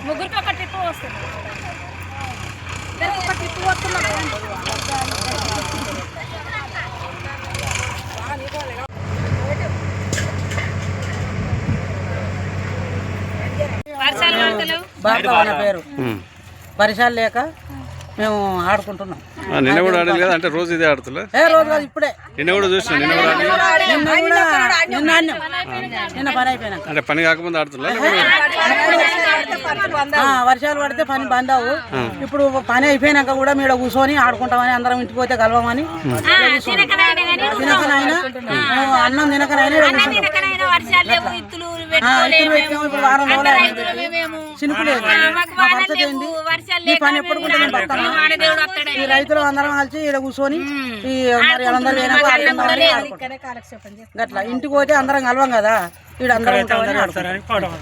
ముగ్గురికి ఒక ట్రిప్ వస్తుంది ఒక ట్రిప్ వస్తున్నాం బాబా పేరు పరిసరాలు లేక మేము ఆడుకుంటున్నాం. నిన్న కూడా ఆడేది కదా, అంటే రోజు ఇదే ఆడుతున్నా? రోజు కాదు, ఇప్పుడే. నిన్న కూడా చూసిన, నిన్న పని అయిపోయినాక, అంటే పని కాకముందు ఆడుతున్నా? వర్షాలు పడితే పని బంద్ అవ్వు. ఇప్పుడు పని అయిపోయినాక కూడా మీరు కూర్చొని ఆడుకుంటామని, అందరం ఇంటికి పోతే కలవమని. తినకనైనా అన్నం తినకనైనా ఇప్పుడు వారం రోజులు చినుకు లేదు. మా పరిస్థితి ఏంది? ఈ పని ఎప్పుడు ఈ రైతులు అందరం కలిసి ఇక్కడ కూర్చొని ఈ మరి అందరూ గట్లా ఇంటికి పోతే అందరం కలవం కదా, ఇక్కడ అందరం ఉంటామని ఆడుకుంటాం.